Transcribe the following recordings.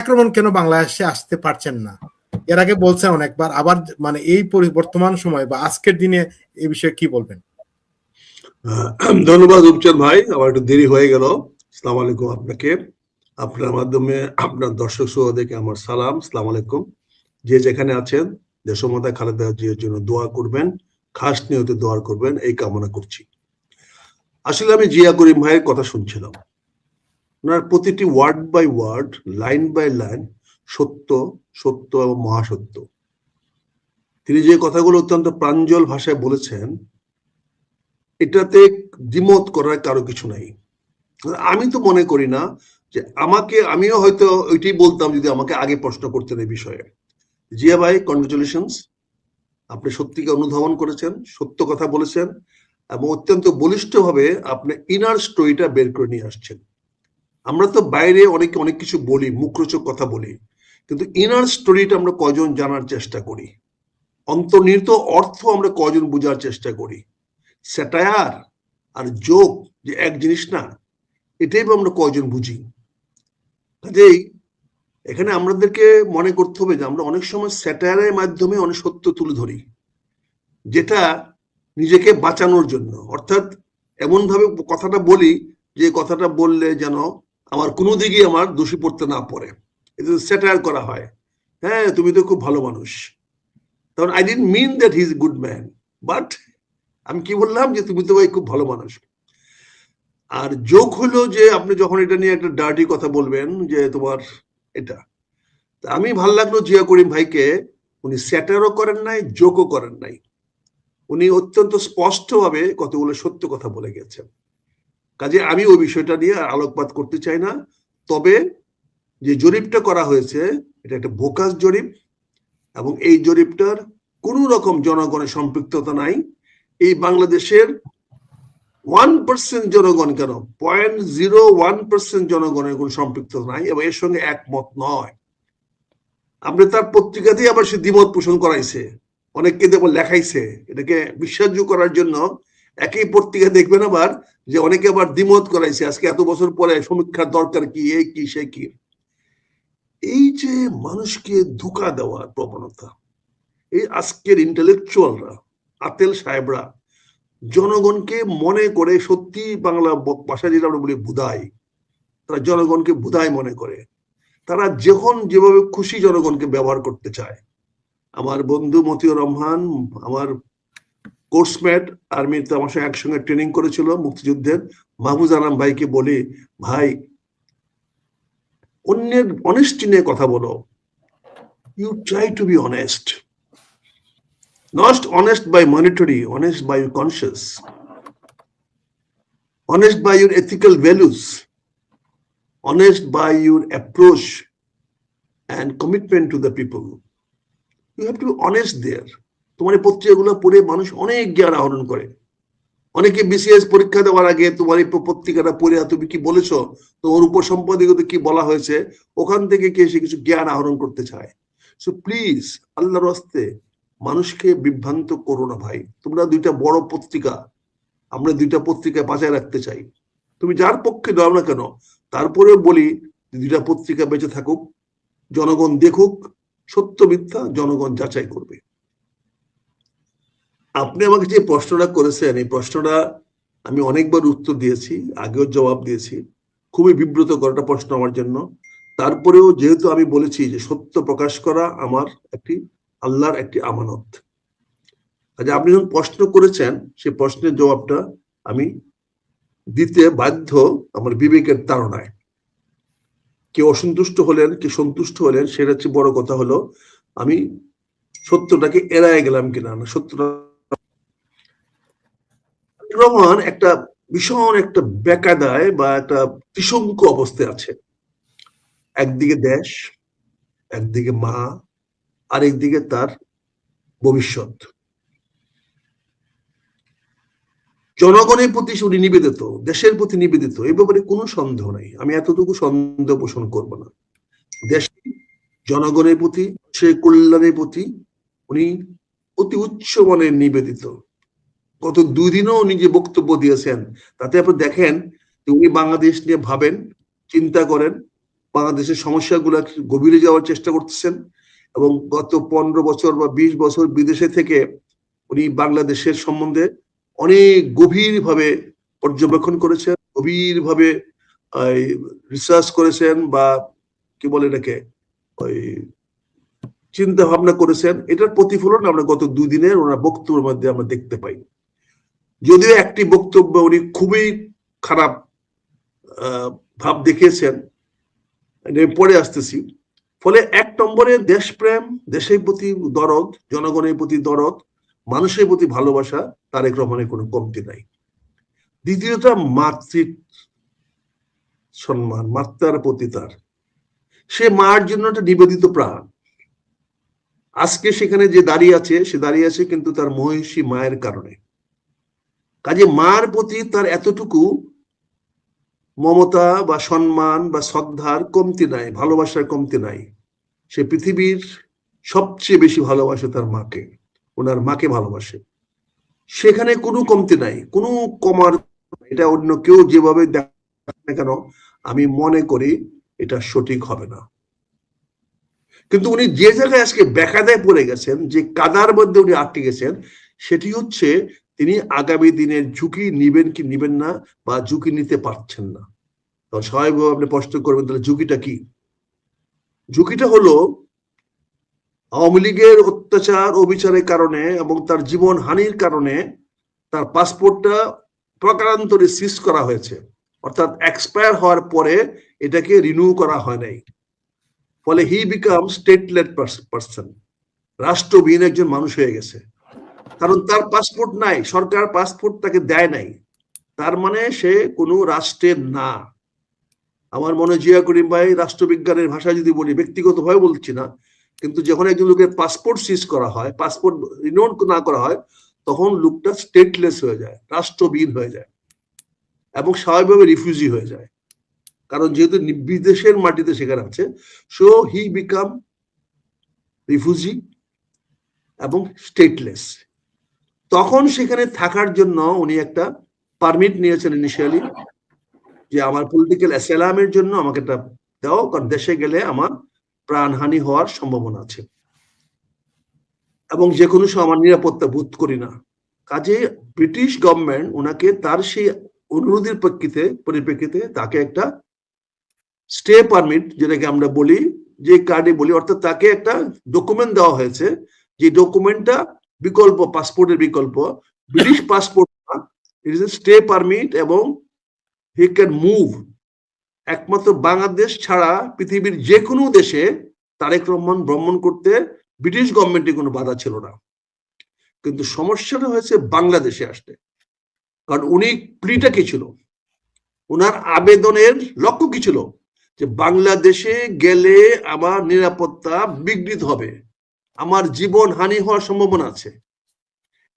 আক্রমণ কেন বাংলাদেশে আসতে পারছেন না? এর আগে বলছেন অনেকবার, আবার মানে এই বর্তমান সময় বা আজকের দিনে এই বিষয়ে কি বলবেন? ধন্যবাদ উপচান ভাই, আমার একটু দেরি হয়ে গেল। আসসালামু আলাইকুম আপনাকে, আপনার মাধ্যমে আপনার দর্শক শ্রোতাদেরকে আমার সালাম। আসসালামু আলাইকুম। যে যেখানে আছেন দেশমাতা খালেদা জিয়ার জন্য দোয়া করবেন, খাস নিয়তে দোয়া করবেন, এই কামনা করছি। আসলে আমি জিয়া করিম ভাইয়ের কথা শুনছিলাম, ওনার প্রতিটি word by word, line by line সত্য, সত্য এবং মহাসত্য। তিনি যে কথাগুলো অত্যন্ত প্রাঞ্জল ভাষায় বলেছেন, এটাতে দ্বিমত করার কারো কিছু নাই। আমি তো মনে করি না যে আমিও হয়তো ওইটাই বলতাম যদি আমাকে আগে প্রশ্ন করতেন এই বিষয়ে। জিয়া ভাই, কনগ্রেচুলেশনস, আপনি সত্যিকে অনুধাবন করেছেন, সত্য কথা বলেছেন এবং অত্যন্ত বলিষ্ঠভাবে আপনি ইনার স্টোরিটা বের করে নিয়ে আসছেন। আমরা তো বাইরে অনেক কিছু বলি, মুখরোচক কথা বলি, কিন্তু ইনার স্টোরিটা আমরা কজন জানার চেষ্টা করি, অন্তর্নিহিত অর্থ আমরা কজন বোঝার চেষ্টা করি। স্যাটায়ার আর জোক যে এক জিনিস না, এটাই আমরা কয়জন বুঝি। কাজেই এখানে আমাদেরকে মনে করতে হবে যে আমরা অনেক সময় স্যাটায়ারের মাধ্যমে অনেক সত্য তুলে ধরি, যেটা নিজেকে বাঁচানোর জন্য, অর্থাৎ এমন ভাবে কথাটা বলি যে কথাটা বললে যেন আমার কোনো দিকে আমার দোষী পড়তে না পড়ে, এটা স্যাটায়ার করা হয়। হ্যাঁ, তুমি তো খুব ভালো মানুষ, তখন I didn't mean that he is good man, but আমি কি বললাম যে তুমি তো ভাই খুব ভালো মানুষ। আর জোক হলো যে আপনি যখন এটা নিয়ে একটা ডার্টি কথা বলবেন যে তোমার এটা, আমি ভাল লাগলো জিয়া করিম ভাইকে, উনি স্যাটারও করেন নাই, জোকও করেন নাই, উনি অত্যন্ত স্পষ্টভাবে কতগুলো সত্য কথা বলে গেছেন। কাজে আমি ওই বিষয়টা নিয়ে আলোকপাত করতে চাই না। তবে যে জরিপটা করা হয়েছে এটা একটা বোকাস জরিপ, এবং এই জরিপটার কোনো রকম জনগণের সম্পৃক্ততা নাই। এই বাংলাদেশের 1% জনগণ, কেন 0.01% জনগণের কোন সম্পৃক্ততা নাই এবং এর সঙ্গে একমত নয়। আপনি তার পত্রিকাতেই আবার সে দ্বিমত পোষণ করাইছে, অনেককে দেব লেখাইছে, এটাকে বিশ্বাসযোগ্য করার জন্য একই পত্রিকা দেখবেন আবার যে অনেকে আবার দ্বিমত করাইছে আজকে এত বছর পরে সমীক্ষার দরকার কি, এই কি সে কি। এই যে মানুষকে ধোঁকা দেওয়ার প্রবণতা, এই আজকের ইন্টেলেকচুয়ালরা, আতেল সাহেবরা জনগণকে মনে করে, সত্যি বাংলা ভাষা যেটা আমরা বলি বুদাই, তারা জনগণকে বুদাই মনে করে, তারা যখন যেভাবে খুশি জনগণকে ব্যবহার করতে চায়। আমার বন্ধু মতিউর রহমান, আমার কোর্সমেট, আর্মিতে আমার সঙ্গে একসঙ্গে ট্রেনিং করেছিল মুক্তিযুদ্ধের, মাহফুজ আনাম ভাইকে বলি, ভাই অন্যের অনেস্টি নিয়ে কথা বলো, you try to be honest, not honest by monetary, honest by your conscious, honest by your ethical values, honest by your approach and commitment to the people. You have to be honest there. তোমার এই পত্রিকাগুলো পড়ে মানুষ অনেক জ্ঞান আহরণ করে। অনেকে বিসিএস পরীক্ষা দেওয়ার আগে তোমার এই পত্রিকাটা পড়ে তুমি কি বলেছো, তোমার উপসম্পাদকীয়তে কি বলা হয়েছে, ওখান থেকে কে এসে কিছু জ্ঞান আহরণ করতে চায়। সো প্লিজ, আল্লাহর রাস্তে মানুষকে বিভ্রান্ত করো না ভাই। তোমরা দুইটা বড় পত্রিকা, আমরা দুইটা পত্রিকা বাঁচায় রাখতে চাই, তুমি যার পক্ষে দাও না কেন, তারপরেও বলি দুইটা পত্রিকা বেঁচে থাকুক, জনগণ দেখুক, সত্য মিথ্যা জনগণ যাচাই করবে। আপনি আমাকে যে প্রশ্নটা করেছেন, এই প্রশ্নটা আমি অনেকবার উত্তর দিয়েছি, আগেও জবাব দিয়েছি, খুবই বিব্রতকর একটা প্রশ্ন আমার জন্য। তারপরেও যেহেতু আমি বলেছি যে সত্য প্রকাশ করা আমার একটি আল্লাহর একটি আমানত, আচ্ছা আপনি যখন প্রশ্ন করেছেন সেই প্রশ্নের জবাবটা আমি দিতে বাধ্য আমার বিবেকের তাড়নায়। কেউ অসন্তুষ্ট হলেন, কেউ সন্তুষ্ট হলেন, সেটা হচ্ছে বড় কথা, হলো আমি সত্যটাকে এড়ায় গেলাম কিনা না। সত্যটা রহমান একটা ভীষণ একটা বেকায়দায় বা একটা ত্রিশঙ্কু অবস্থায় আছে। একদিকে দেশ, একদিকে মা, আর একদিকে তার ভবিষ্যৎ। জনগণের প্রতি উনি নিবেদিত, দেশের প্রতি নিবেদিত, এই ব্যাপারে কোনো সন্দেহ নাই, আমি এতটুকু সন্দেহ পোষণ করব না। দেশ, জনগণের প্রতি, সে কল্যাণের প্রতি উনি অতি উচ্চ মানের নিবেদিত। গত 2 দিনও উনি যে বক্তব্য দিয়েছেন, তাতে আপনি দেখেন যে উনি বাংলাদেশ নিয়ে ভাবেন, চিন্তা করেন, বাংলাদেশের সমস্যাগুলো গভীরে যাওয়ার চেষ্টা করতেছেন, এবং গত 15 বছর বা 20 বছর বিদেশে থেকে উনি বাংলাদেশের সম্বন্ধে অনেক গভীরভাবে পর্যবেক্ষণ করেছেন, গভীরভাবে রিসার্চ করেছেন, বা কি বলে এটাকে ওই চিন্তা ভাবনা করেছেন। এটার প্রতিফলন আমরা গত 2 দিনের ওনার বক্তব্যের মধ্যে আমরা দেখতে পাই। যদিও একটি বক্তব্য উনি খুবই খারাপ ভাব দেখিয়েছেন, পরে আসতেছি। ফলে 1 নম্বরে দেশপ্রেম, দেশের প্রতি দরদ, জনগণের প্রতি দরদ, মানুষের প্রতি ভালোবাসা তারেক রহমানের কোনো কমতি নাই। দ্বিতীয়টা মাতৃ সম্মান, মাতার প্রতি তার, সে মার জন্য একটা নিবেদিত প্রাণ। আজকে সেখানে যে দাঁড়িয়ে আছে, সে দাঁড়িয়ে আছে কিন্তু তার মহিষী মায়ের কারণে। কাজে মার প্রতি তার এতটুকু মমতা বা সম্মান বা শ্রদ্ধার কমতি নাই, ভালোবাসার কমতি নাই। সে পৃথিবীর সবচেয়ে বেশি ভালোবাসে তার মাকে, ওনার মাকে ভালোবাসে। সেখানে কোনো কমতি নাই, কোনো কমার, এটা অন্য কেউ যেভাবে দেখে না কেন আমি মনে করি এটা সঠিক হবে না। কিন্তু উনি যে জায়গায় আজকে বেকায়দায় পড়ে গেছেন, যে কাদার মধ্যে উনি আটকে গেছেন, সেটি হচ্ছে তিনি আগামী দিনের ঝুঁকি নিবেন কি নিবেন না, বা ঝুঁকি নিতে পারছেন না। তখন স্বাভাবিকভাবে আপনি প্রশ্ন করবেন, তাহলে ঝুঁকিটা কি? ঝুঁকিটা হলো আওয়ামী লীগের অত্যাচার অবিচারের কারণে এবং তার জীবন হানির কারণে তার পাসপোর্টটা প্রকারান্তরে সিজ করা হয়েছে, অর্থাৎ এক্সপায়ার হওয়ার পরে এটাকে রিনিউ করা হয় নাই। ফলে হি বিকাম স্টেটলেস পারসন, রাষ্ট্রবিহীন একজন মানুষ হয়ে গেছে। কারণ তার পাসপোর্ট নাই, সরকার পাসপোর্ট তাকে দেয় নাই, তার মানে সে কোনো রাষ্ট্রের না। আমার মনে হয় জিয়া করিম ভাই, রাষ্ট্রবিজ্ঞানের ভাষায় যদি বলি, ব্যক্তিগতভাবে বলছি না, কিন্তু যখন একজন লোকের পাসপোর্ট সিজ করা হয়, পাসপোর্ট রিনিউ না করা হয়, তখন লোকটা স্টেটলেস হয়ে যায়, রাষ্ট্রবিহীন হয়ে যায়, এবং স্বাভাবিকভাবে রিফিউজি হয়ে যায়। কারণ যেহেতু বিদেশের মাটিতে সেখানে আছে, সো হি বিকাম রিফিউজি এবং স্টেটলেস। তখন সেখানে থাকার জন্য উনি একটা পারমিট নিয়েছেন ইনিশিয়ালি, যে আমার পলিটিক্যাল অ্যাসাইলামের জন্য আমাকে একটা দাও, কারণ দেশে গেলে আমার প্রাণহানি হওয়ার সম্ভাবনা আছে এবং যে কোনো সময় আমার নিরাপত্তা বোধ করি না। কাজে ব্রিটিশ গভর্নমেন্ট ওনাকে তার সেই অনুরোধের পরিপ্রেক্ষিতে তাকে একটা স্টে পারমিট, যেটাকে আমরা বলি, যে কার্ডে বলি, অর্থাৎ তাকে একটা ডকুমেন্ট দেওয়া হয়েছে, যে ডকুমেন্টটা বিকল্প, পাসপোর্টের বিকল্প, British passport, it is a stay permit, এবং হি ক্যান মুভ। একমাত্র বাংলাদেশ ছাড়া পৃথিবীর যে কোনো দেশে তারেক রহমান ভ্রমণ করতে ব্রিটিশ গভর্নমেন্টের কোনো বাধা ছিল না। কিন্তু সমস্যাটা হয়েছে বাংলাদেশে আসতে, কারণ উনি প্লিটা কি ছিল, ওনার আবেদনের লক্ষ্য কি ছিল, যে বাংলাদেশে গেলে আমার নিরাপত্তা বিঘ্নিত হবে, আমার জীবন হানি হওয়ার সম্ভাবনা আছে।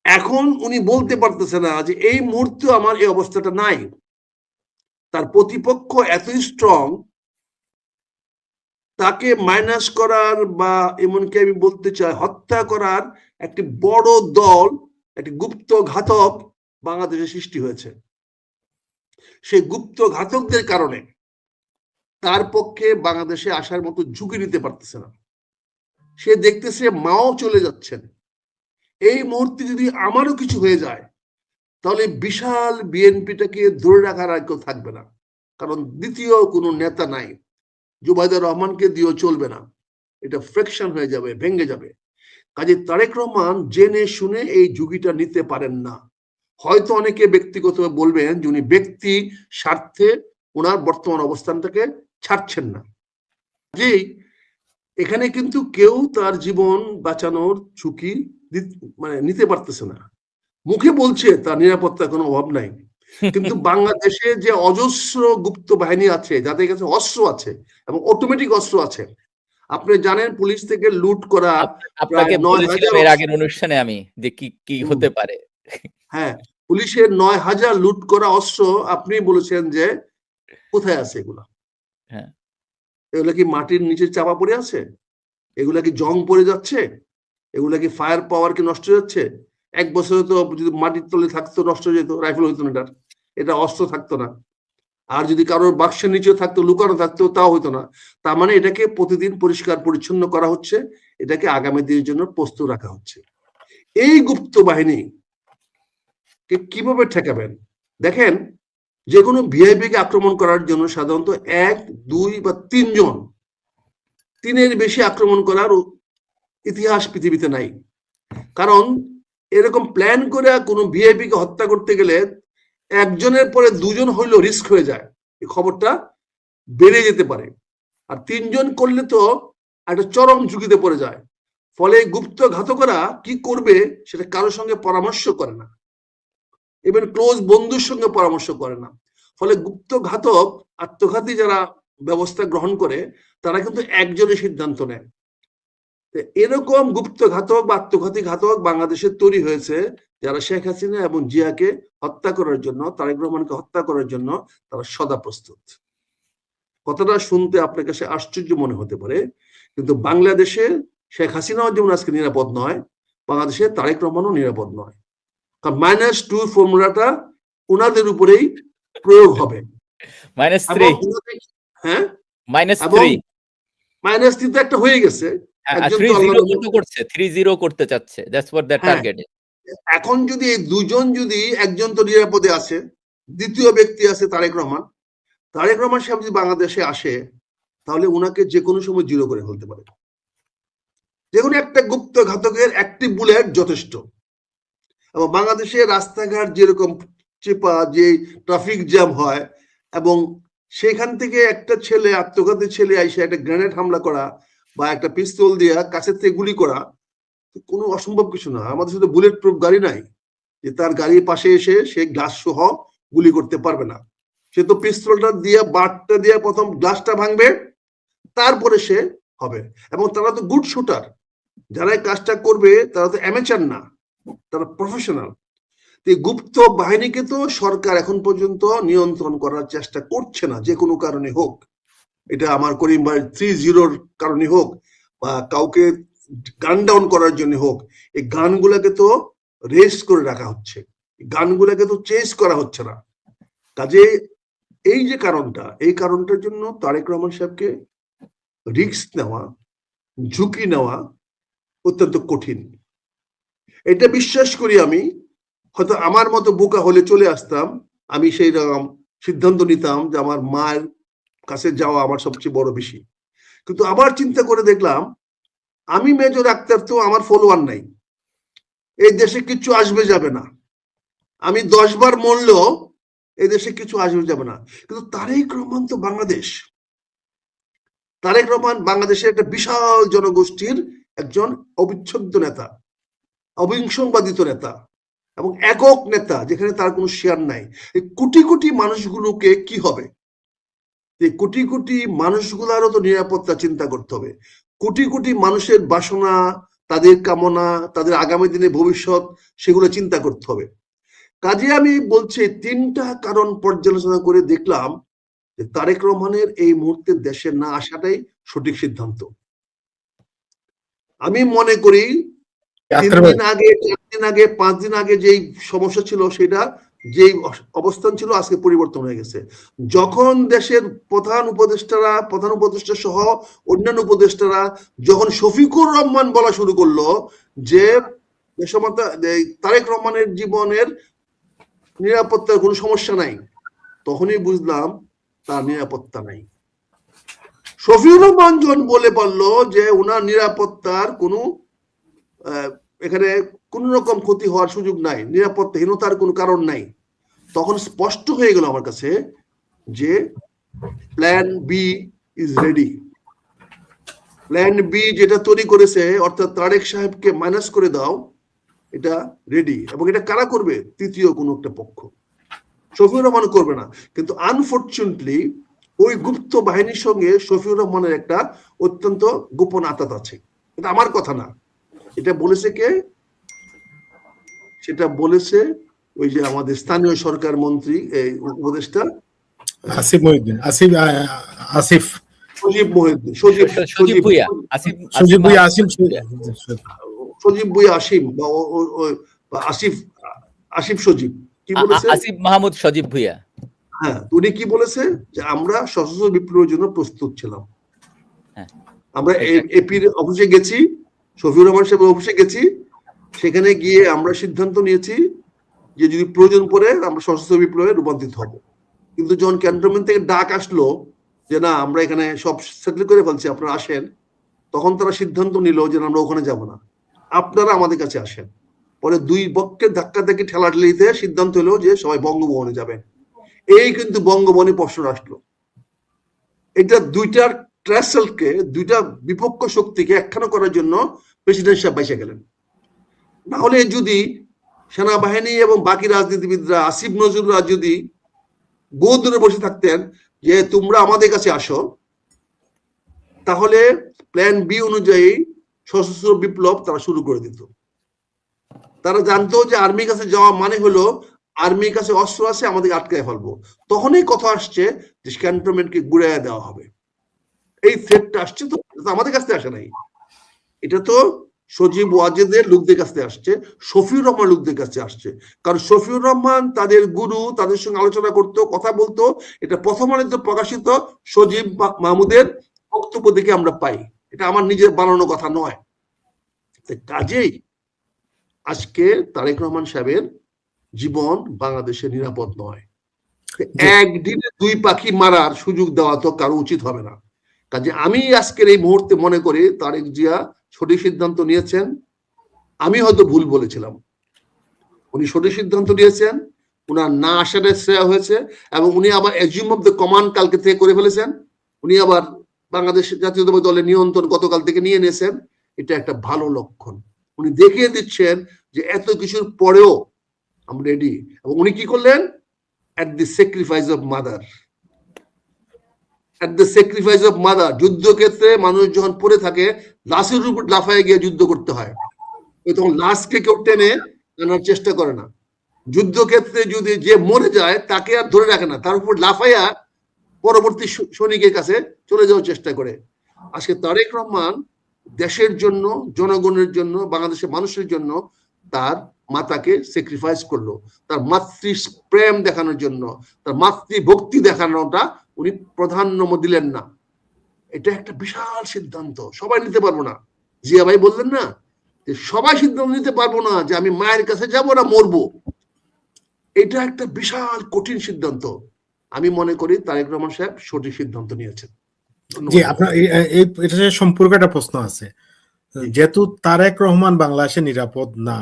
এখন উনি বলতে পারতেছে না যে এই মুহূর্তে আমার এই অবস্থাটা নাই। তার প্রতিপক্ষ এতই স্ট্রং, তাকে মাইনাস করার বা এমনকি আমি বলতে চাই হত্যা করার একটি বড় দল, একটি গুপ্ত ঘাতক বাংলাদেশে সৃষ্টি হয়েছে। সেই গুপ্ত ঘাতকদের কারণে তার পক্ষে বাংলাদেশে আসার মতো ঝুঁকি নিতে পারতেছে না। সে দেখতেছে মাও চলে যাচ্ছেন, এই মুহূর্তে যদি আমারও কিছু হয়ে যায়, তাহলে বিশাল বিএনপিটাকে ধরে রাখার আর কেউ থাকবে না, কারণ দ্বিতীয় কোনো নেতা নাই। জুবাইদুর রহমানকে দিয়েও চলবে না, এটা ফ্র্যাকশন হয়ে যাবে, ভেঙে যাবে। কাজে তারেক রহমান জেনে শুনে এই ঝুঁকিটা নিতে পারেন না। হয়তো অনেকে ব্যক্তিগতভাবে বলবেন যে উনি ব্যক্তি স্বার্থে ওনার বর্তমান অবস্থানটাকে ছাড়ছেন না। যে এখানে কিন্তু কেউ তার জীবন বাঁচানোর ঝুঁকি মানে নিতে পারতেছে না। মুখে বলছে তার নিরাপত্তার কোনো অভাব নাই, কিন্তু বাংলাদেশে যে অজস্র গুপ্ত বাহিনী আছে, যাদের কাছে অস্ত্র আছে এবং অটোমেটিক অস্ত্র আছে, আপনি জানেন পুলিশ থেকে লুট করা, আপনাকে বলেছিলাম এর আগের অনুষ্ঠানে আমি, যে কি হতে পারে। হ্যাঁ, পুলিশের ৯,০০০ লুট করা অস্ত্র আপনি বলেছেন যে কোথায় আছে এগুলা? হ্যাঁ, এগুলা কি মাটির নিচে চাপা পড়ে আছে? এগুলা কি জং পড়ে যাচ্ছে? এগুলা কি ফায়ার পাওয়ার কি নষ্ট হয়ে যাচ্ছে? 1 বছরে তো যদি মাটির তলে থাকতো নষ্ট হয়ে যেত, রাইফেল হইতো না, এটা অস্ত্র থাকতো না। আর যদি কারোর বাক্সের নিচে থাকতো, লুকানো থাকতো, তাও হইতো না। তার মানে এটাকে প্রতিদিন পরিষ্কার পরিচ্ছন্ন করা হচ্ছে, এটাকে আগামী দিনের জন্য প্রস্তুত রাখা হচ্ছে। এই গুপ্ত বাহিনী কে কিভাবে ঠেকাবেন? দেখেন, যে কোনো ভিআইপি কে আক্রমণ করার জন্য সাধারণত 1, 2 বা 3 জন, 3-এর বেশি আক্রমণ করার ইতিহাস পৃথিবীতে নাই। কারণ এরকম প্ল্যান করে কোনো ভিআইপি কে হত্যা করতে গেলে একজনের পরে 2 জন হইলেও রিস্ক হয়ে যায়, এই খবরটা বেড়ে যেতে পারে। আর 3 জন করলে তো একটা চরম ঝুঁকিতে পড়ে যায়। ফলে গুপ্ত ঘাতকরা কি করবে সেটা কারোর সঙ্গে পরামর্শ করে না, ইভেন ক্লোজ বন্ধুর সঙ্গে পরামর্শ করে না। ফলে গুপ্ত ঘাতক, আত্মঘাতী যারা ব্যবস্থা গ্রহণ করে, তারা কিন্তু একজনের সিদ্ধান্ত নেয়। এরকম গুপ্ত ঘাতক বা আত্মঘাতী ঘাতক বাংলাদেশে তৈরি হয়েছে, যারা শেখ হাসিনা এবং জিয়াকে হত্যা করার জন্য, তারেক রহমানকে হত্যা করার জন্য তারা সদা প্রস্তুত। কথাটা শুনতে আপনার কাছে আশ্চর্য মনে হতে পারে, কিন্তু বাংলাদেশে শেখ হাসিনাও যেমন আজকে নিরাপদ নয়, বাংলাদেশে তারেক রহমানও নিরাপদ নয়। কারণ -2 ফর্মুলাটা ওনাদের উপরেই প্রয়োগ হবে। -3, হ্যাঁ, -3, -3 তো একটা হয়ে গেছে। 3-0 করছে, 3-0 করতে চাচ্ছে, দ্যাটস হোয়াট দ্যাট টার্গেট। এখন যদি এই দুজন, যদি একজন তো নিরাপদে আছে, দ্বিতীয় ব্যক্তি আছে তারেক রহমান, তারেক রহমান সাহেব যদি বাংলাদেশে আসে, তাহলে উনাকে যে কোনো সময় 0 করে ফেলতে পারে। যে কোনো একটা গুপ্ত ঘাতকের একটি বুলেট যথেষ্ট। এবং বাংলাদেশে রাস্তাঘাট যেরকম চেপা, যে ট্রাফিক জ্যাম হয়, এবং সেখান থেকে একটা ছেলে, আত্মঘাতী ছেলে এসে একটা গ্রেনেড হামলা করা বা একটা পিস্তল দিয়ে কাছের থেকে গুলি করা কোনো অসম্ভব কিছু না। আমাদের সাথে বুলেট প্রুফ গাড়ি নাই যে তার গাড়ির পাশে এসে সে গ্লাস সহ গুলি করতে পারবে না। সে তো পিস্তলটা দিয়ে, বাটটা দিয়ে প্রথম গ্লাসটা ভাঙবে, তারপরে সে হবে। এবং তারা তো গুড শুটার, যারা এই কাজটা করবে তারা তো অ্যামেচার না, তারা প্রফেশনাল। গুপ্ত বাহিনীকে তো সরকার এখন পর্যন্ত নিয়ন্ত্রণ করার চেষ্টা করছে না, যে কোনো কারণে হোক। এটা আমার করিম ভাই 3-0-র কারণে হোক, বা কাউকে গান ডাউন করার জন্য হোক, এই গানগুলোকে তো রেস করে রাখা হচ্ছে, গানগুলোকে তো চেস করা হচ্ছে না। কাজে এই যে কারণটা, এই কারণটার জন্য তারেক রহমান সাহেবকে রিস্ক নেওয়া, ঝুঁকি নেওয়া অত্যন্ত কঠিন। এটা বিশ্বাস করি আমি। হয়তো আমার মতো বোকা হলে চলে আসতাম, আমি সেই রকম সিদ্ধান্ত নিতাম যে আমার মায়ের কাছে যাওয়া আমার সবচেয়ে বড় বেশি। কিন্তু আবার চিন্তা করে দেখলাম, আমি মেজর আক্তার তো আমার ফলোয়ার নাই, এই দেশে কিছু আসবে যাবে না। আমি 10 বার মরলেও এই দেশে কিছু আসবে যাবে না। কিন্তু তারেক রহমান তো বাংলাদেশ, তারেক রহমান বাংলাদেশের একটা বিশাল জনগোষ্ঠীর একজন অবিচ্ছেদ্য নেতা, অবিংশবাদিত নেতা এবং একক নেতা, যেখানে তার কোনো শেয়ার নাই। এই কোটি কোটি মানুষগুলোকে কি হবে? এই কোটি কোটি মানুষগুলারও তো নিরাপত্তা চিন্তা করতে হবে। কোটি কোটি মানুষের বাসনা, তাদের কামনা, তাদের আগামী দিনে ভবিষ্যৎ, সেগুলো চিন্তা করতে হবে। কাজে আমি বলছি, 3টা কারণ পর্যালোচনা করে দেখলাম যে তারেক রহমানের এই মুহূর্তে দেশে না আসাটাই সঠিক সিদ্ধান্ত। আমি মনে করি 3 দিন আগে, 4 দিন আগে, 5 দিন আগে যেই সমস্যা ছিল, সেটা যেই অবস্থান ছিল আজকে পরিবর্তন হয়ে গেছে। যখন দেশের প্রধান উপদেষ্টা সহ অন্যান্য উপদেষ্টারা যখন শফিকুর রহমান বলা শুরু করলো যে তারেক রহমানের জীবনের নিরাপত্তার কোনো সমস্যা নাই, তখনই বুঝলাম তার নিরাপত্তা নাই। শফিকুর রহমান যখন বলে পারলো যে ওনার নিরাপত্তার কোনো এখানে কোন রকম ক্ষতি হওয়ার সুযোগ নাই, নিরাপত্তাহীনতার কোনো কারণ নাই, তখন স্পষ্ট হয়ে গেল আমার কাছে যে plan B is ready. Plan B যেটা তৈরি করেছে, অর্থাৎ তারেক সাহেবকে মাইনাস করে দাও, এটা রেডি। এবং এটা কারা করবে? তৃতীয় কোনো একটা পক্ষ। শফিউর রহমান করবে না, কিন্তু আনফরচুনেটলি ওই গুপ্ত বাহিনীর সঙ্গে শফিউর রহমানের একটা অত্যন্ত গোপন আতাত আছে। এটা আমার কথা না, এটা বলেছে কে? সেটা বলেছে ওই যে আমাদের স্থানীয় সরকার মন্ত্রী, উপদেষ্টা আসিফ মহিউদ্দিন, আসিফ সজীব মহিউদ্দিন, সজীব ভুইয়া, আসিম বা আসিফ সজীব, কি বলেছে? আসিফ মাহমুদ সজীব ভুইয়া। হ্যাঁ, উনি কি বলেছে যে আমরা সশস্ত্র বিপ্লবের জন্য প্রস্তুত ছিলাম। হ্যাঁ, আমরা exactly. এপির অফিসে গেছি, শফিউর রহমান সাহেবের অফিসে গেছি, সেখানে গিয়ে আমরা সিদ্ধান্ত নিয়েছি যে যদি প্রয়োজন পড়ে আমরা সশস্ত্র বিপ্লবে রূপান্তরিত হব। কিন্তু যখন ক্যান্টনমেন্ট থেকে ডাক আসলো যে না আমরা এখানে সব সেটেল করে ফেলছি, আপনারা আসেন, তখন তারা সিদ্ধান্ত নিল যে আমরা ওখানে যাব না, আপনারা আমাদের কাছে আসেন। পরে দুই পক্ষের ধাক্কা থেকে ঠেলাঠেলিতে সিদ্ধান্ত হলো যে সবাই বঙ্গভবনে যাবেন। এই কিন্তু বঙ্গভবনে প্রশ্ন আসলো। এটা দুইটার ট্রাসেলকে, দুইটা বিপক্ষ শক্তিকে একখানা করার জন্য প্রেসিডেন্ট সাহেব বাইসে গেলেন। না হলে যদি সেনাবাহিনী এবং বাকি রাজনীতিবিদরা, আসিফ নজরুলরা যদি গোল ধরে বসে থাকতেন যে তোমরা আমাদের কাছে আসো, তাহলে প্ল্যান বি অনুযায়ী সশস্ত্র বিপ্লব তারা শুরু করে দিত। তারা জানতো যে আর্মির কাছে যাওয়া মানে হলো আর্মির কাছে অস্ত্র আছে, আমাদের আটকায় ফেলবো। তখনই কথা আসছে যে ক্যান্টনমেন্টকে গুড়াইয়া দেওয়া হবে। এই থ্রেটটা আসছে, তো আমাদের কাছ থেকে আসে নাই, এটা তো সজীব ওয়াজেদের লোকদের কাছ থেকে আসছে, শফিউর রহমান লোকদের কাছে আসছে। কারণ শফিউর রহমান তাদের গুরু, তাদের সঙ্গে আলোচনা করতো, কথা বলতো। এটা প্রথম আলোতে প্রকাশিত সজীব মাহমুদের বক্তব্য থেকে আমরা পাই, এটা আমার নিজের বানানো কথা নয়। কাজেই আজকে তারেক রহমান সাহেবের জীবন বাংলাদেশে নিরাপদ নয়। একদিনে দুই পাখি মারার সুযোগ দেওয়া তো কারো উচিত হবে না। কাজে আমি আজকের এই মুহূর্তে মনে করি তারেক জিয়া সঠিক সিদ্ধান্ত নিয়েছেন। আমি হয়তো ভুল বলেছিলাম, উনি সঠিক সিদ্ধান্ত নিয়েছেন, উনার না আসার শ্রেয় হয়েছে। এবং উনি আবার এজিউম অফ দ্য কমান্ড কালকে থেকে করে ফেলেছেন। উনি আবার বাংলাদেশ জাতীয়তাবাদী দলের নিয়ন্ত্রণ গতকাল থেকে নিয়ে নিয়েছেন। এটা একটা ভালো লক্ষণ। উনি দেখিয়ে দিচ্ছেন যে এত কিছুর পরেও আমরা রেডি। এবং উনি কি করলেন? at the sacrifice of mother, at the sacrifice of mother। যুদ্ধক্ষেত্রে মানুষ যখন পড়ে থাকে, লাশের উপর লাফায় গিয়ে যুদ্ধ করতে হয়, তখন লাশকে কেউ টেনে আনার চেষ্টা করে না। যুদ্ধক্ষেত্রে যদি যে মরে যায় তাকে আর ধরে রাখে না, তার উপর লাফাইয়া পরবর্তী সৈনিকের কাছে চলে যাওয়ার চেষ্টা করে। আজকে তারেক রহমান দেশের জন্য, জনগণের জন্য, বাংলাদেশের মানুষের জন্য তার মাতাকে স্যাক্রিফাইস করলো, তার মাতৃ প্রেম দেখানোর জন্য, তার মাতৃভক্তি দেখানোটা উনি প্রাধান্য দিলেন না। এটা একটা বিশাল সিদ্ধান্ত, সবাই নিতে পারবো না। জিয়া ভাই বললেন না যে সবাই সিদ্ধান্ত নিতে পারবো না যে আমি মায়ের কাছে যাবো না মরবো। এটা একটা বিশাল কঠিন সিদ্ধান্ত। আমি মনে করি তারেক রহমান সাহেব সঠিক সিদ্ধান্ত নিয়েছেন। জি, আপনার এটা সম্পর্ক একটা প্রশ্ন আছে। যেহেতু তারেক রহমান বাংলাদেশে নিরাপদ না,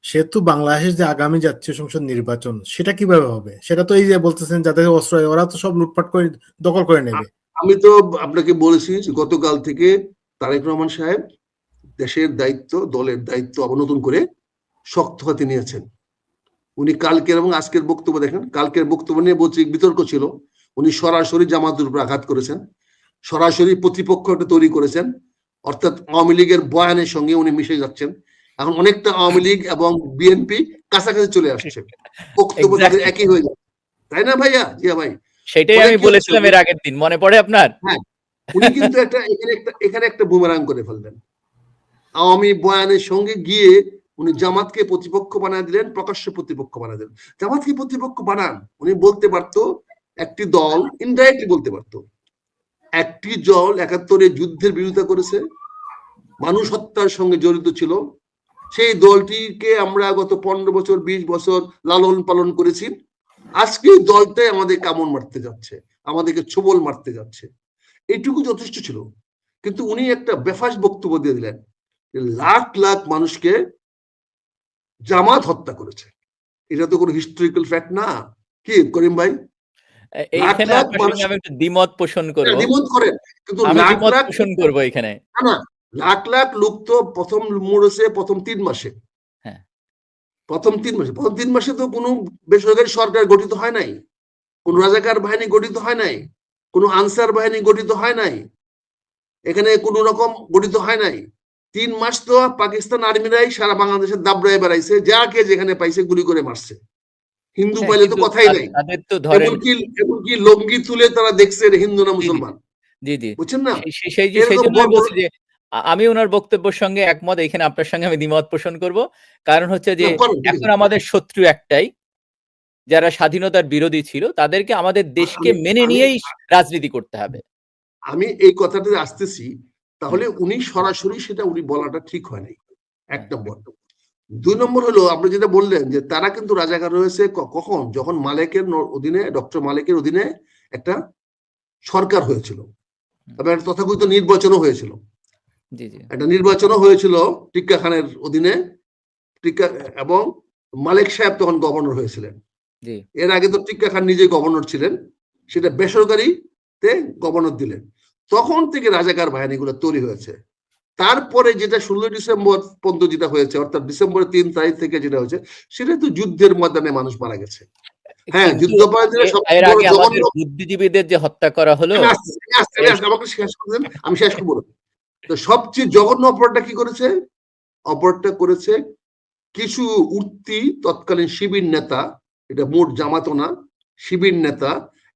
সেহেতু বাংলাদেশের যে আগামী জাতীয় সংসদ নির্বাচন সেটা কিভাবে হবে? সেটা তো এই যে বলতেছেন যাদের অস্ত্র, ওরা তো সব লুটপাট করে দখল করে নেবে। আমি তো আপনাকে বলেছি গতকাল থেকে তারেক রহমান সাহেব দেশের দায়িত্ব, দলের দায়িত্ব আবার নতুন করে শক্ত হাতে নিয়েছেন। উনি কালকের এবং আজকের বক্তব্য দেখেন, কালকের বক্তব্য নিয়ে বলছি বিতর্ক ছিল, উনি সরাসরি জামাতের উপর আঘাত করেছেন, সরাসরি প্রতিপক্ষ একটা তৈরি করেছেন। অর্থাৎ আওয়ামী লীগের বয়ানের সঙ্গে উনি মিশে যাচ্ছেন। এখন অনেকটা আওয়ামী লীগ এবং বিএনপি কাছাকাছি চলে আসছে, বক্তব্য তাদের একই হয়ে যাচ্ছে, তাই না ভাইয়া? জিয়া ভাই, সেটাই আমি বলেছিলাম এর আগের দিন, মনে পড়ে আপনার? হ্যাঁ, উনি কিন্তু এখানে একটা বুমেরাং করে ফেললেন। আওয়ামী বয়ানের সঙ্গে গিয়ে উনি জামাতকে প্রতিপক্ষ বানায় দিলেন, প্রকাশ্য প্রতিপক্ষ বানায় দিলেন। জামাতকে প্রতিপক্ষ বানান, উনি বলতে পারতো একটি দল, ইনডাইরেক্টলি বলতে পারতো একটি দল ৭১ যুদ্ধের বিরোধিতা করেছে, মানুষ হত্যার সঙ্গে জড়িত ছিল, সেই দলটিকে আমরা গত 15 বছর 20 বছর লালন পালন করেছি, আজকে দলটাই আমাদের কামড় মারতে যাচ্ছে, আমাদেরকে ছোবল মারতে যাচ্ছে। এইটুকু যথেষ্ট ছিল। কিন্তু উনি একটা বেফাস বক্তব্য দিয়ে দিলেন, লাখ লাখ মানুষকে জামাত হত্যা করেছে। এটা তো কোনো হিস্টোরিক্যাল ফ্যাক্ট না, কি করিম ভাই? এইখানে আপনার সঙ্গে আমি একটু দ্বিমত পোষণ করব। দ্বিমত করেন, কিন্তু লাখ লাখ পোষণ করব এখানে। না, লাখ লাখ লোক তো প্রথম মরেছে প্রথম 3 মাসে। হ্যাঁ, প্রথম 3 মাসে তো কোনো বেসরকারি সরকার গঠিত হয় নাই, কোন রাজাকার বাহিনী গঠিত হয় নাই, কোন আনসার বাহিনী গঠিত হয় নাই, এখানে কোন রকম গঠিত হয় নাই। 3 মাস তো পাকিস্তান আর্মিরাই সারা বাংলাদেশের দাবড়ায় বেড়াইছে, যাকে যেখানে পাইছে গুলি করে মারছে। হিন্দু পাইলে তো কথাই নাই, এমনকি লঙ্গি তুলে তারা দেখছে হিন্দু না মুসলমান। জি জি, বুঝছেন না? সেই জন্য বলছি যে আমি ওনার বক্তব্যের সঙ্গে একমত, এখানে আপনার সঙ্গে আমি দ্বিমত পোষণ করব। কারণ হচ্ছে যে এখন আমাদের শত্রু একটাই, যারা স্বাধীনতার বিরোধী ছিল তাদেরকে আমাদের দেশকে মেনে নিয়েই রাজনীতি করতে হবে। আমি এই কথাটাতে আসতেছি, তাহলে উনি সরাসরি সেটা উনি বলাটা ঠিক হয় নাই, এক নম্বর। 2 নম্বর হলো আপনি যেটা বললেন যে তারা কিন্তু রাজাকার হয়েছে কখন, যখন মালেকের অধীনে, ডক্টর মালেকের অধীনে একটা সরকার হয়েছিল এবং একটা তথাকথিত নির্বাচনও হয়েছিল। একটা নির্বাচনও হয়েছিল টিক্কা খানের অধীনে, টিক্কা, এবং মালেক সাহেব তখন গভর্নর হয়েছিলেন। এর আগে তো টিক্কা খান নিজে গভর্নর ছিলেন, সেটা বেসরকারিতে গভর্নর দিলেন। তখন থেকে রাজাকার বাহিনীগুলো তৈরি হয়েছে। তারপরে যেটা 16 ডিসেম্বর পর্যন্ত যেটা হয়েছে, অর্থাৎ ডিসেম্বরের 3 তারিখ থেকে যেটা হয়েছে, সেটা তো যুদ্ধের ময়দানে মানুষ মারা গেছে। হ্যাঁ, যুদ্ধাপরাধীরা সবচেয়ে বড় জঘন্য বুদ্ধিজীবীদের যে হত্যা করা হলো, আমাকে শেষ করে দেন, আমি শেষ করবো। তো সবচেয়ে জঘন্য অপরাধটা কি করেছে? অপরাধটা করেছে কিছু উঠতি তৎকালীন শিবির নেতা, এটা মোট জামাতো না, শিবির নেতা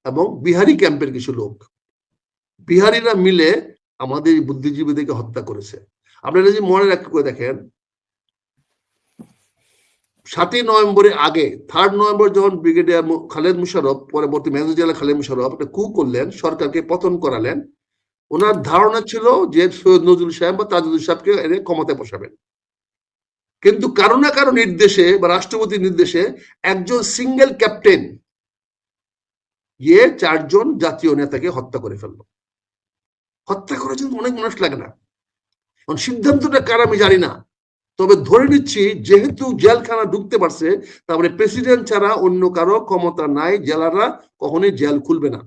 এবং বিহারি ক্যাম্পের কিছু লোক, বিহারিরা মিলে আমাদের বুদ্ধিজীবীদেরকে হত্যা করেছে। আপনারা যদি মনে করে দেখেন, 7ই নভেম্বরের আগে 3 নভেম্বর যখন ব্রিগেডিয়ার খালেদ মুশারফ, পরবর্তী মেজর জেনারেল খালেদ মুশারফ একটা কু করলেন, সরকারকে পতন করালেন, ওনার ধারণা ছিল যে সৈয়দ নজরুল সাহেব বা তাজুল সাহেবকে এনে ক্ষমতায় বসাবেন। কিন্তু কারো না কারো নির্দেশে বা রাষ্ট্রপতির নির্দেশে একজন সিঙ্গেল ক্যাপ্টেন গিয়ে 4 জন জাতীয় নেতাকে হত্যা করে ফেলল। হত্যা করার জন্য অনেক মানুষ লাগে না, সিদ্ধান্তটা কার আমি জানি না, তবে ধরে নিচ্ছি যেহেতু জেলখানা ঢুকতে পারছে, তারপরে প্রেসিডেন্ট ছাড়া অন্য কারো ক্ষমতা নাই, জেলাররা কখনোই জেল খুলবে না।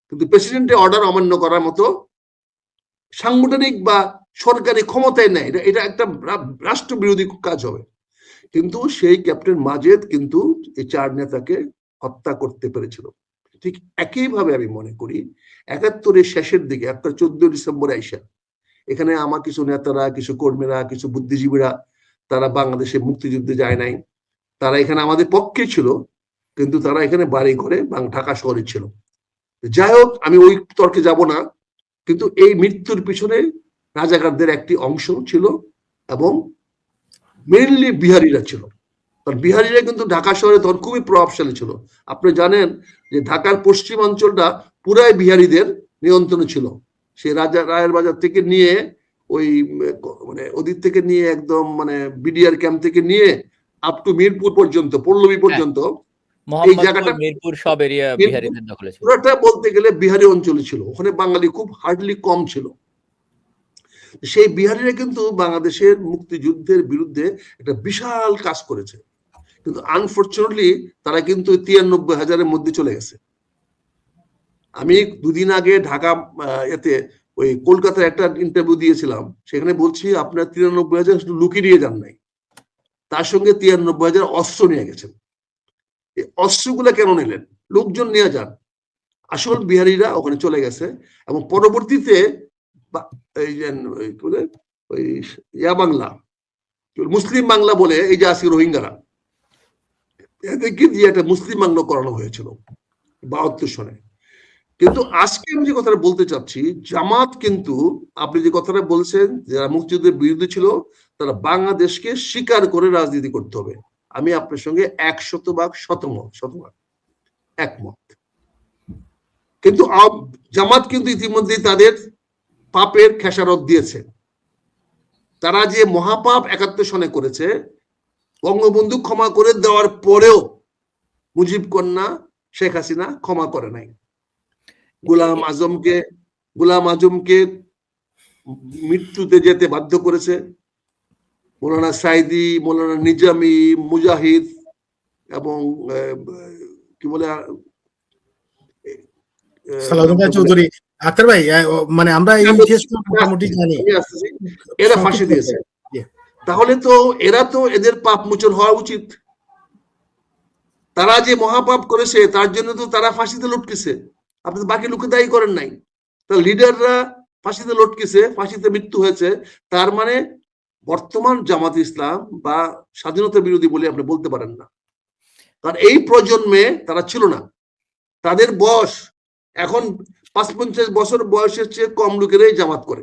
কিন্তু প্রেসিডেন্টের অর্ডার অমান্য করার মতো সাংগঠনিক বা সরকারি ক্ষমতায় নেই, এটা একটা রাষ্ট্রবিরোধী কাজ হবে। কিন্তু সেই ক্যাপ্টেন মাজেদ কিন্তু এই 4 নেতাকে হত্যা করতে পেরেছিল। ঠিক একইভাবে আমি মনে করি 71-এর শেষের দিকে, 14 ডিসেম্বরে আইসা এখানে আমার কিছু নেতারা, কিছু কর্মীরা, কিছু বুদ্ধিজীবীরা, তারা বাংলাদেশে মুক্তিযুদ্ধে যায় নাই, তারা এখানে আমাদের পক্ষে ছিল, কিন্তু তারা এখানে বাড়ি ঘরে ঢাকা শহরে ছিল। যাই হোক, আমি ওই তর্কে যাব না, কিন্তু এই মৃত্যুর পিছনে রাজাকারদের একটি অংশ ছিল এবং মেইনলি বিহারিরা ছিল। কারণ বিহারিরা কিন্তু ঢাকা শহরে তখন খুবই প্রভাবশালী ছিল। আপনি জানেন যে ঢাকার পশ্চিমাঞ্চলটা পুরাই বিহারিদের নিয়ন্ত্রণে ছিল। সেই রায়ের বাজার থেকে নিয়ে ওই মানে ওদিক থেকে নিয়ে একদম মানে বিডিআর ক্যাম্প থেকে নিয়ে আপ টু মিরপুর পর্যন্ত, পল্লবী পর্যন্ত, এই জায়গাটা মিরপুর সব এরিয়া বিহারিদের দখলে ছিল। পুরোটা বলতে গেলে বিহারি অঞ্চলে ছিল, ওখানে বাঙালি খুব হার্ডলি কম ছিল। সেই বিহারিরা কিন্তু বাংলাদেশের মুক্তিযুদ্ধের বিরুদ্ধে একটা বিশাল কাজ করেছে, কিন্তু আনফরচুনেটলি তারা কিন্তু 93,000-এর মধ্যে চলে গেছে। আমি 2 দিন আগে ঢাকা এতে ওই কলকাতার একটা ইন্টারভিউ দিয়েছিলাম, সেখানে বলছি আপনার 93,000 লুকিয়ে নিয়ে যান নাই, তার সঙ্গে 93,000 অস্ত্র নিয়ে গেছেন। এই অস্ত্রগুলো কেন নিলেন? লোকজন নিয়ে যান, আসল বিহারিরা ওখানে চলে গেছে। এবং পরবর্তীতে এই যে ওই ইয়া বাংলা, মুসলিম বাংলা বলে এই যে আজকে রোহিঙ্গারা, এদেরকে দিয়ে একটা মুসলিম বাংলা করানো হয়েছিল 72 সনে। কিন্তু আজকে আমি যে কথাটা বলতে চাচ্ছি, জামাত কিন্তু আপনি যে কথাটা বলছেন, যারা মুক্তিযুদ্ধের বিরুদ্ধে ছিল তারা বাংলাদেশকে স্বীকার করে রাজনীতি করতে হবে, আমি আপনার সঙ্গে 100% একমত। কিন্তু জামাত কিন্তু ইতিমধ্যেই তাদের পাপের খেসারত দিয়েছে। তারা যে মহাপাপ 71 সনে করেছে, বঙ্গবন্ধু ক্ষমা করে দেওয়ার পরেও মুজিব কন্যা শেখ হাসিনা ক্ষমা করে নাই। গোলাম আজমকে মৃত্যুতে যেতে বাধ্য করেছে, মৌলানা সাইদি, মৌলানা নিজামী, মুজাহিদ এবং কি বলে চৌধুরী, আক্তার ভাই, মানে আমরা এই মোটামুটি জানি এরা ফাঁসি দিয়েছে। তাহলে তো এরা তো এদের পাপ মোচন হওয়া উচিত। তারা যে মহাপাপ করেছে তার জন্য তো তারা ফাঁসিতে লটকেছে, আপনি বাকি লোকে দায়ী করেন নাই। তার লিডাররা ফাঁসিতে লটকেছে, ফাঁসিতে মৃত্যু হয়েছে, তার মানে বর্তমান জামাত ইসলাম বা স্বাধীনতা বিরোধী বলে আপনি বলতে পারেন না। কারণ এই প্রজন্মে তারা ছিল না, তাদের বয়স এখন 55 বছর বয়সের চেয়ে কম লোকেরাই জামাত করে।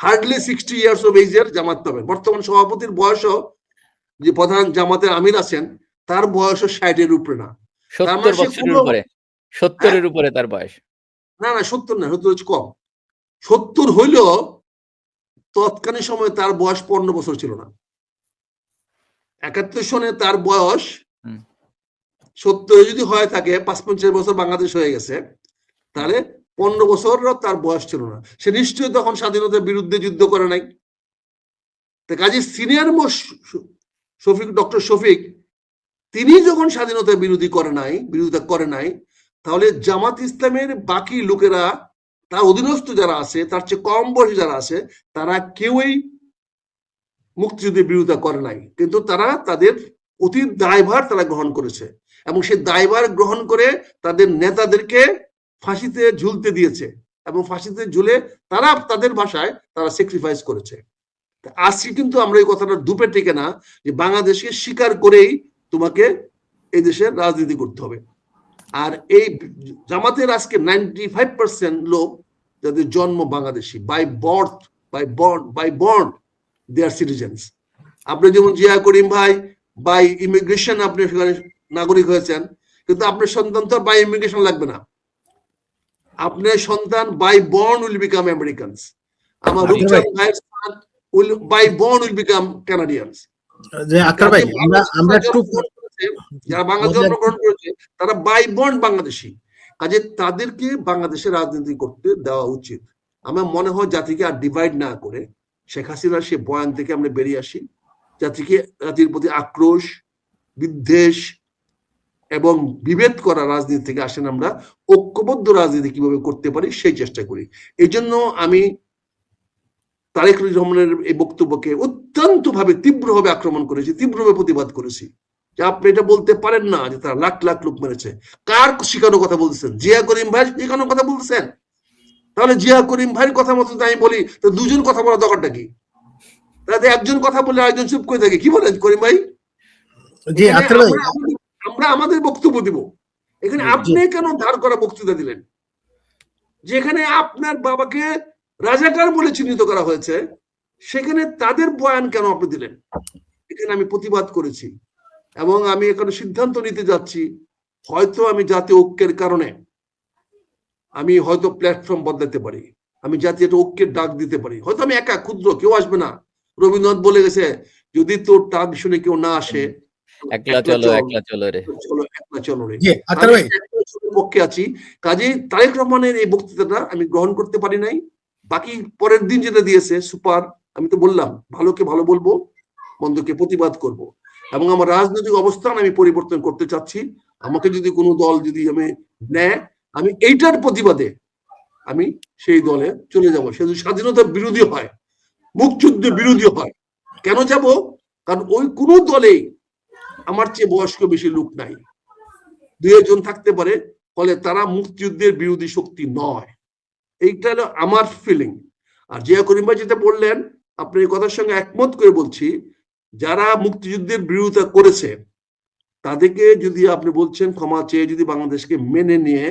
হার্ডলি 60 ইয়ার্স অফ এজের জামাত পাবেন। বর্তমান সভাপতির বয়সও, যে প্রধান জামাতের আমির আছেন, তার বয়সও 60-এর উপরে না। 70 বছরের উপরে, 70-এর উপরে তার বয়স। না 70 না, 70 হচ্ছে কম। 70 হইলেও তৎকালীন সময় তার বয়স 15 বছর ছিল না। 71 সনে তার বয়স 70 যদি হয়ে থাকে, 55 বছর বাংলাদেশ হয়ে গেছে, তাহলে 15 বছরও তার বয়স ছিল না। সে নিশ্চয়ই তখন স্বাধীনতার বিরুদ্ধে যুদ্ধ করে নাই। কাজে senior most Shafiq, doctor Shafiq, তিনি যখন স্বাধীনতা বিরোধিতা করে নাই, তাহলে জামাত ইসলামের বাকি লোকেরা, তার অধীনস্থ যারা আছে, তার চেয়ে কম বয়সী যারা আছে, তারা কেউই মুক্তিযুদ্ধের বিরোধিতা করে নাই। কিন্তু তারা তাদের অতীত দায়ভার তারা গ্রহণ করেছে, এবং সেই দায়ভার গ্রহণ করে তাদের নেতাদেরকে ফাঁসিতে ঝুলতে দিয়েছে, এবং ফাঁসিতে ঝুলে তারা তাদের ভাষায় তারা স্যাক্রিফাইস করেছে। আজকে কিন্তু আমরা এই কথাটা দুপে টেকে না যে বাংলাদেশকে স্বীকার করেই তোমাকে এই দেশের রাজনীতি করতে হবে। আর এই জামাতের আজকে 95% লোক যাদের জন্ম Bangladeshi, by born they are citizens. আপনি যেমন জিয়া করিম ভাই বাই ইমিগ্রেশন আপনি সেখানে নাগরিক হয়েছেন, কিন্তু আপনার সন্তান তো বাই ইমিগ্রেশন লাগবে না। আপনার সন্তান by born will become Americans. আমার রূপচাঁদ ভাইয়ের সন্তান by born will become Canadians. যে আক্তার ভাই, আমরা একটু যারা বাংলাদেশে জন্মগ্রহণ করেছে তারা বাই বর্ন বাংলাদেশি। কাজে তাদেরকে বাংলাদেশে রাজনীতি করতে দেওয়া উচিত। আমার মনে হয় জাতিকে আর ডিভাইড না করে শেখ হাসিনার সে বয়ান থেকে আমরা বেরিয়ে আসি, জাতির প্রতি আক্রোশ, বিদ্বেষ এবং বিভেদ করা রাজনীতি থেকে আসেন, আমরা ঐক্যবদ্ধ রাজনীতি কিভাবে করতে পারি সেই চেষ্টা করি। এই জন্য আমি তারেক রহমানের এই বক্তব্যকে অত্যন্ত ভাবে তীব্রভাবে আক্রমণ করেছি, তীব্রভাবে প্রতিবাদ করেছি যে আপনি এটা বলতে পারেন না যে তারা লাখ লাখ লোক মেরেছে। কার শিখানোর কথা বলছেন? জিয়া করিম ভাই শিখানোর কথা বলছেন? তাহলে জিয়া করিম ভাইয়ের কথা মতো আমি বলি, তো দুজন কথা বলার দরকারটা কি? তাহলে একজন কথা বলে আরেকজন চুপ করে থাকে। কি বলেন করিম ভাই? আমরা আমাদের বক্তব্য দিব, এখানে আপনি কেন ধার করা বক্তৃতা দিলেন? যেখানে আপনার বাবাকে রাজাকার বলে চিহ্নিত করা হয়েছে, সেখানে তাদের বয়ান কেন আপনি দিলেন? এখানে আমি প্রতিবাদ করেছি, এবং আমি এখানে সিদ্ধান্ত নিতে যাচ্ছি, হয়তো আমি জাতীয় ঐক্যের কারণে আমি হয়তো প্ল্যাটফর্ম বদলাতে পারি, আমি জাতীয় ঐক্যের ডাক দিতে পারি। হয়তো আমি একা, ক্ষুদ্র, কেউ আসবে না। রবীন্দ্রনাথ বলে গেছে, যদি তোর ডাক শুনে কেউ না আসে, একলা চলো রে। পক্ষে আছি। কাজেই তারেক রহমানের এই বক্তৃতাটা আমি গ্রহণ করতে পারি নাই। বাকি পরের দিন যেটা দিয়েছে সুপার। আমি তো বললাম, ভালোকে ভালো বলবো, মন্দকে প্রতিবাদ করব, এবং আমার রাজনৈতিক অবস্থান আমি পরিবর্তন করতে চাচ্ছি। আমাকে যদি কোনো দল যদি আমি নেয়, আমি এইটার প্রতিবাদে আমি সেই দলে চলে যাব। সে যদি স্বাধীনতার বিরোধী হয়, মুক্তিযুদ্ধ বিরোধী হয়। কেন যাব? কারণ ওই কোনো দলেই আমার চেয়ে বয়স্ক বেশি লোক নাই, 2 জন থাকতে পারে, ফলে তারা মুক্তিযুদ্ধের বিরোধী শক্তি নয়। এইটা হলো আমার ফিলিং। আর জিয়া করিম ভাই যেটা বললেন, আপনি এই কথার সঙ্গে একমত করে বলছি, যারা মুক্তিযুদ্ধের বিরোধিতা করেছে তাদেরকে যদি আপনি বলছেন ক্ষমা চেয়ে যদি বাংলাদেশকে মেনে নিয়ে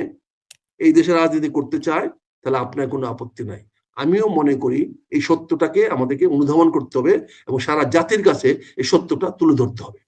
এই দেশে রাজনীতি করতে চায়, তাহলে আপনার কোনো আপত্তি নাই। আমিও মনে করি এই সত্যটাকে আমাদেরকে অনুধাবন করতে হবে, এবং সারা জাতির কাছে এই সত্যটা তুলে ধরতে হবে।